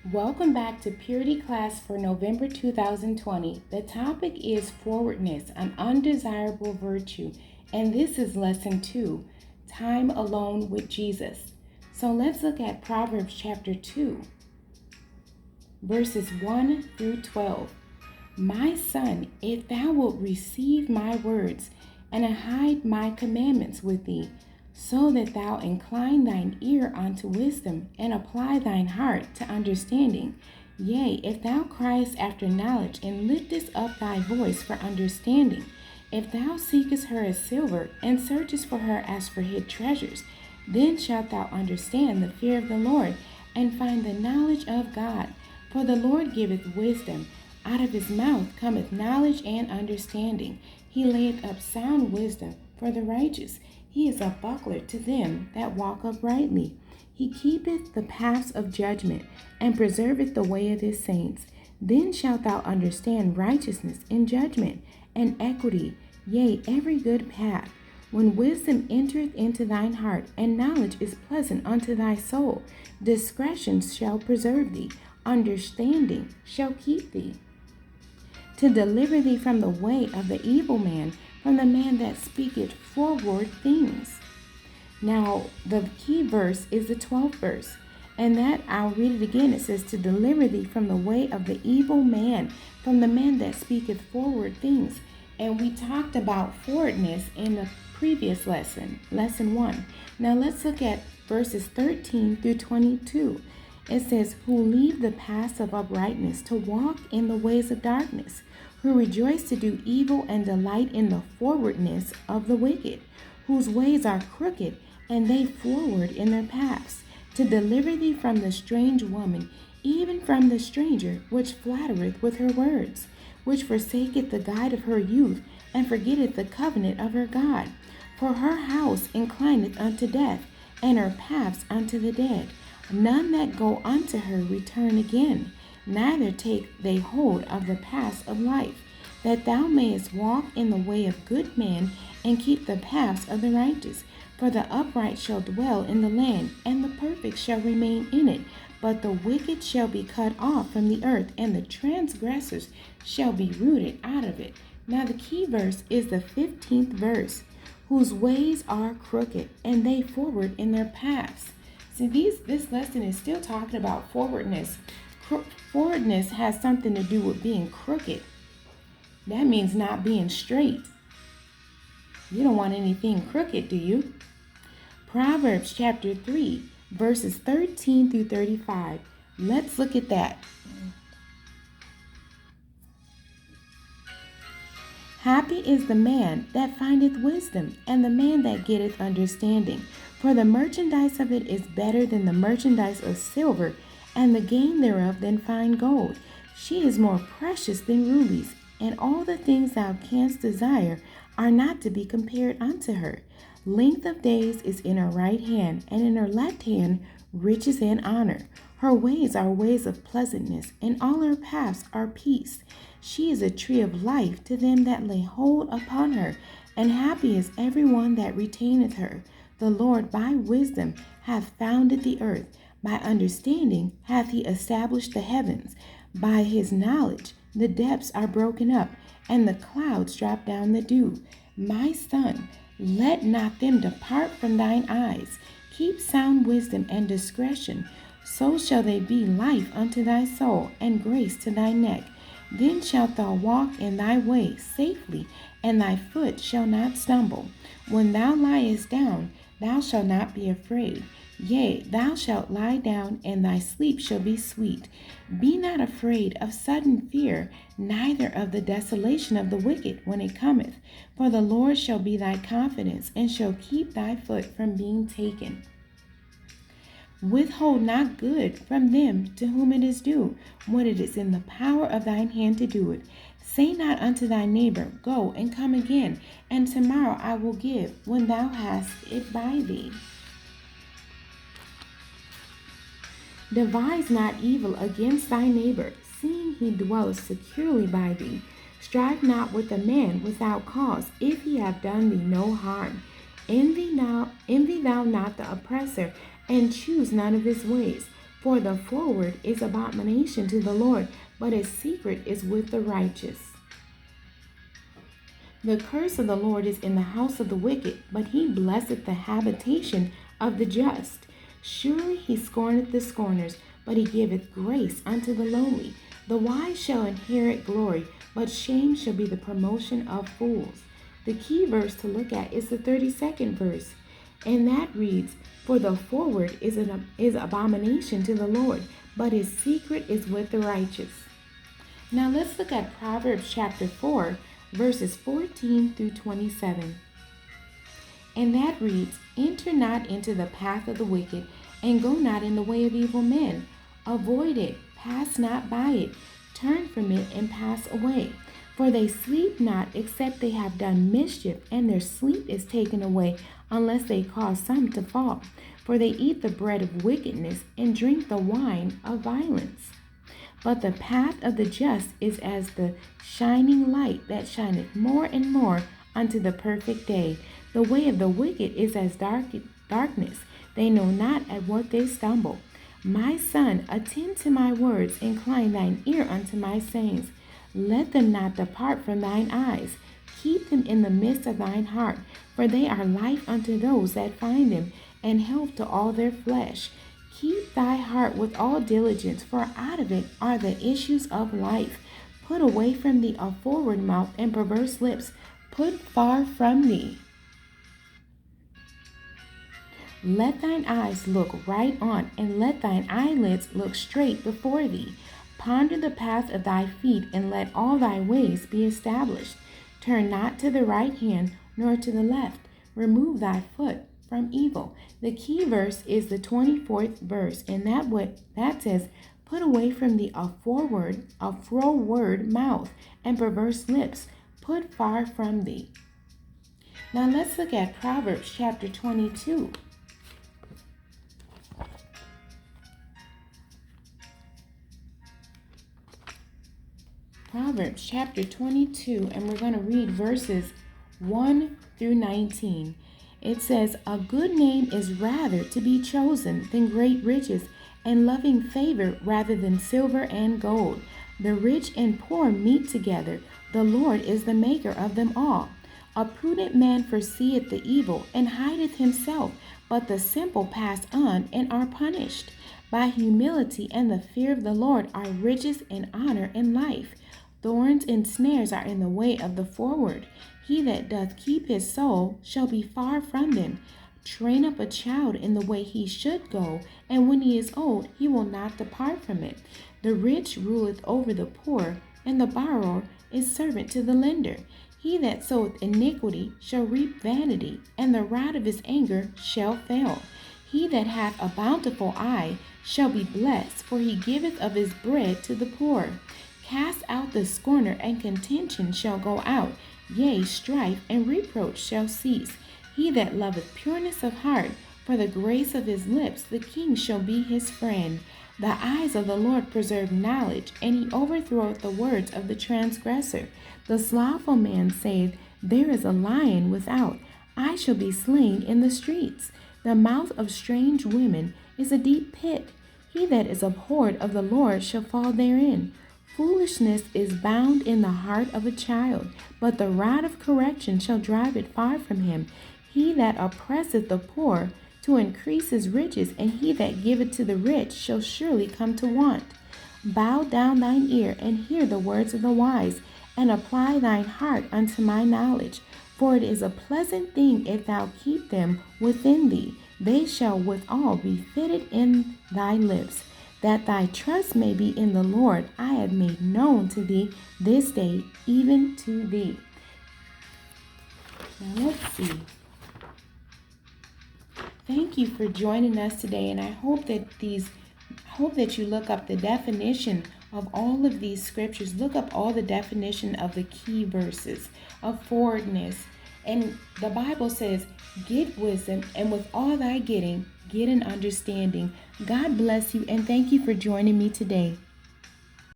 Welcome back to Purity class for November 2020. The topic is forwardness, an undesirable virtue, and this is lesson 2, time alone with Jesus. So let's look at Proverbs chapter 2, verses 1 through 12. My son, if thou wilt receive my words, and hide my commandments with thee, so that thou incline thine ear unto wisdom, and apply thine heart to understanding. Yea, if thou criest after knowledge, and liftest up thy voice for understanding, if thou seekest her as silver, and searchest for her as for hid treasures, then shalt thou understand the fear of the Lord, and find the knowledge of God. For the Lord giveth wisdom. Out of his mouth cometh knowledge and understanding. He layeth up sound wisdom for the righteous. He is a buckler to them that walk uprightly. He keepeth the paths of judgment, and preserveth the way of his saints. Then shalt thou understand righteousness and judgment, and equity, yea, every good path. When wisdom entereth into thine heart, and knowledge is pleasant unto thy soul, discretion shall preserve thee, understanding shall keep thee, to deliver thee from the way of the evil man, from the man that speaketh froward things. Now, the key verse is the 12th verse, and that I'll read it again. It says, to deliver thee from the way of the evil man, from the man that speaketh froward things. And we talked about forwardness in the previous lesson, lesson 1. Now let's look at verses 13 through 22. It says, who leave the paths of uprightness to walk in the ways of darkness, who rejoice to do evil and delight in the forwardness of the wicked, whose ways are crooked, and they forward in their paths, to deliver thee from the strange woman, even from the stranger, which flattereth with her words, which forsaketh the guide of her youth, and forgetteth the covenant of her God. For her house inclineth unto death, and her paths unto the dead. None that go unto her return again, neither take they hold of the paths of life, that thou mayest walk in the way of good men, and keep the paths of the righteous. For the upright shall dwell in the land, and the perfect shall remain in it. But the wicked shall be cut off from the earth, and the transgressors shall be rooted out of it. Now the key verse is the 15th verse, whose ways are crooked, and they forward in their paths. See, this lesson is still talking about forwardness. Forwardness has something to do with being crooked. That means not being straight. You don't want anything crooked, do you? Proverbs chapter 3, verses 13 through 35. Let's look at that. Happy is the man that findeth wisdom, and the man that getteth understanding. For the merchandise of it is better than the merchandise of silver, and the gain thereof than fine gold. She is more precious than rubies, and all the things thou canst desire are not to be compared unto her. Length of days is in her right hand, and in her left hand riches and honor. Her ways are ways of pleasantness, and all her paths are peace. She is a tree of life to them that lay hold upon her, and happy is every one that retaineth her. The Lord by wisdom hath founded the earth, by understanding hath he established the heavens. By his knowledge the depths are broken up, and the clouds drop down the dew. My son, let not them depart from thine eyes. Keep sound wisdom and discretion. So shall they be life unto thy soul, and grace to thy neck. Then shalt thou walk in thy way safely, and thy foot shall not stumble. When thou liest down, thou shalt not be afraid. Yea, thou shalt lie down, and thy sleep shall be sweet. Be not afraid of sudden fear, neither of the desolation of the wicked when it cometh. For the Lord shall be thy confidence, and shall keep thy foot from being taken. Withhold not good from them to whom it is due, when it is in the power of thine hand to do it. Say not unto thy neighbor, go and come again, and tomorrow I will give, when thou hast it by thee. Devise not evil against thy neighbor, seeing he dwelleth securely by thee. Strive not with a man without cause, if he have done thee no harm. Envy thou not the oppressor, and choose none of his ways. For the forward is abomination to the Lord, but his secret is with the righteous. The curse of the Lord is in the house of the wicked, but he blesseth the habitation of the just. Surely he scorneth the scorners, but he giveth grace unto the lowly. The wise shall inherit glory, but shame shall be the promotion of fools. The key verse to look at is the 32nd verse, and that reads, For the forward is abomination to the Lord, but his secret is with the righteous. Now let's look at Proverbs chapter 4, verses 14 through 27. And that reads, Enter not into the path of the wicked, and go not in the way of evil men. Avoid it, pass not by it, turn from it, and pass away. For they sleep not, except they have done mischief, and their sleep is taken away, unless they cause some to fall. For they eat the bread of wickedness, and drink the wine of violence. But the path of the just is as the shining light that shineth more and more unto the perfect day. The way of the wicked is as darkness. They know not at what they stumble. My son, attend to my words, incline thine ear unto my sayings. Let them not depart from thine eyes. Keep them in the midst of thine heart, for they are life unto those that find them, and health to all their flesh. Keep thy heart with all diligence, for out of it are the issues of life. Put away from thee a forward mouth and perverse lips. Put far from thee. Let thine eyes look right on, and let thine eyelids look straight before thee. Ponder the path of thy feet, and let all thy ways be established. Turn not to the right hand, nor to the left. Remove thy foot from evil. The key verse is the 24th verse, and that says, Put away from thee a froward mouth and perverse lips. Put far from thee. Now let's look at Proverbs chapter 22. Proverbs chapter 22, and we're going to read verses 1 through 19. It says, A good name is rather to be chosen than great riches, and loving favor rather than silver and gold. The rich and poor meet together. The Lord is the maker of them all. A prudent man foreseeth the evil, and hideth himself, but the simple pass on and are punished. By humility and the fear of the Lord are riches and honor and life. Thorns and snares are in the way of the forward. He that doth keep his soul shall be far from them. Train up a child in the way he should go, and when he is old, he will not depart from it. The rich ruleth over the poor, and the borrower is servant to the lender. He that soweth iniquity shall reap vanity, and the rod of his anger shall fail. He that hath a bountiful eye shall be blessed, for he giveth of his bread to the poor. Cast out the scorner, and contention shall go out. Yea, strife and reproach shall cease. He that loveth pureness of heart, for the grace of his lips, the king shall be his friend. The eyes of the Lord preserve knowledge, and he overthroweth the words of the transgressor. The slothful man saith, There is a lion without. I shall be slain in the streets. The mouth of strange women is a deep pit. He that is abhorred of the Lord shall fall therein. Foolishness is bound in the heart of a child, but the rod of correction shall drive it far from him. He that oppresseth the poor to increase his riches, and he that giveth to the rich shall surely come to want. Bow down thine ear, and hear the words of the wise, and apply thine heart unto my knowledge. For it is a pleasant thing if thou keep them within thee. They shall withal be fitted in thy lips. That thy trust may be in the Lord, I have made known to thee this day, even to thee. Now let's see. Thank you for joining us today, and I hope that you look up the definition of all of these scriptures. Look up all the definition of the key verses of forwardness. And the Bible says, get wisdom, and with all thy getting, get an understanding. God bless you, and thank you for joining me today.